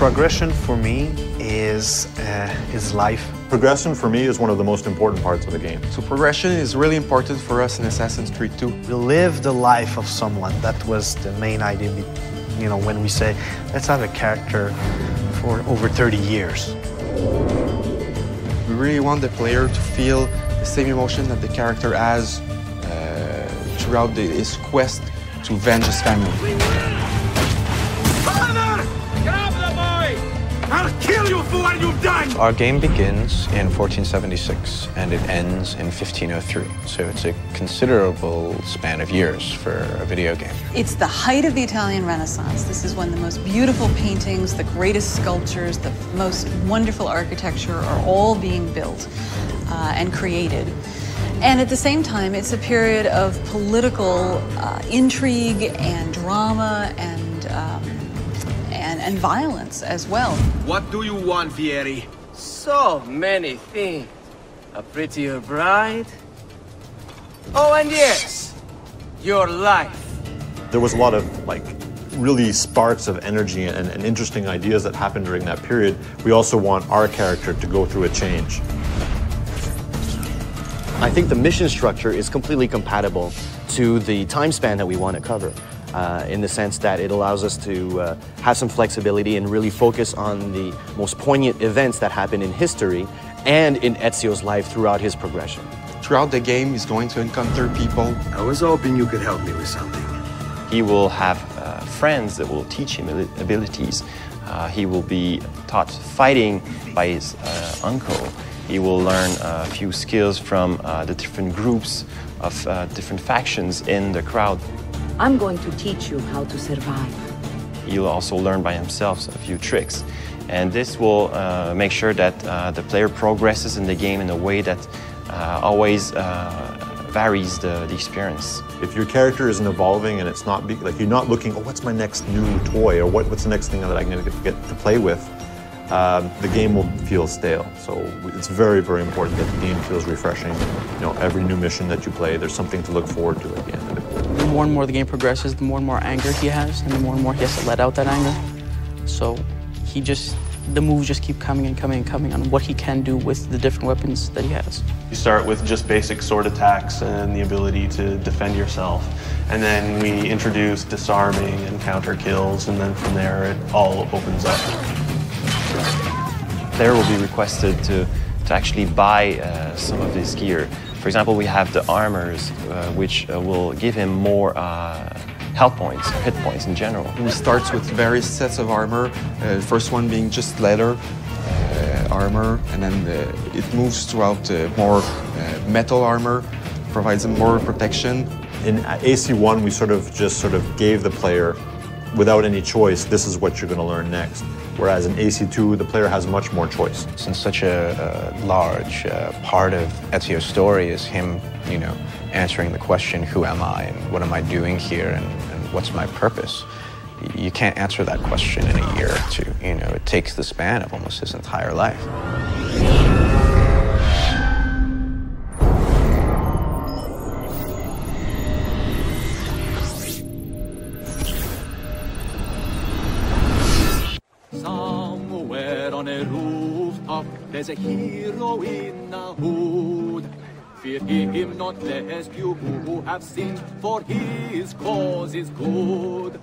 Progression for me is life. Progression for me is one of the most important parts of the game. So progression is really important for us in Assassin's Creed 2. We live the life of someone. That was the main idea, you know, when we say, let's have a character for over 30 years. We really want the player to feel the same emotion that the character has throughout his quest to avenge his family. Father! Grab the boy! I'll kill you for what you've done! Our game begins in 1476 and it ends in 1503. So it's a considerable span of years for a video game. It's the height of the Italian Renaissance. This is when the most beautiful paintings, the greatest sculptures, the most wonderful architecture are all being built and created. And at the same time, it's a period of political intrigue and drama and violence as well. What do you want, Vieri? So many things. A prettier bride. Oh, and yes, your life. There was a lot of, like, really sparks of energy and interesting ideas that happened during that period. We also want our character to go through a change. I think the mission structure is completely compatible to the time span that we want to cover, in the sense that it allows us to have some flexibility and really focus on the most poignant events that happen in history and in Ezio's life throughout his progression. Throughout the game, he's going to encounter people. I was hoping you could help me with something. He will have friends that will teach him abilities. He will be taught fighting by his uncle. He will learn a few skills from the different groups of different factions in the crowd. I'm going to teach you how to survive. He'll also learn by himself a few tricks. And this will make sure that the player progresses in the game in a way that always varies the experience. If your character isn't evolving and it's not, like, you're not looking, oh, what's my next new toy, or what's the next thing that I'm going to get to play with, the game will feel stale. So it's very, very important that the game feels refreshing. You know, every new mission that you play, there's something to look forward to at the end of it. The more and more the game progresses, the more and more anger he has, and the more he has to let out that anger. So the moves just keep coming and coming and coming on what he can do with the different weapons that he has. You start with just basic sword attacks and the ability to defend yourself. And then we introduce disarming and counter kills, and then from there it all opens up. Player will be requested to actually buy some of his gear. For example, we have the armors, which will give him more health points, hit points in general. He starts with various sets of armor, first one being just leather armor, and then it moves throughout more metal armor, provides him more protection. In AC1, we sort of gave the player, without any choice, this is what you're going to learn next. Whereas in AC2, the player has much more choice. Since such a large part of Ezio's story is him, you know, answering the question, who am I and what am I doing here and what's my purpose? You can't answer that question in a year or two. You know, it takes the span of almost his entire life. Somewhere on a rooftop, there's a hero in a hood. Fear him not, lest you who have sinned, for his cause is good.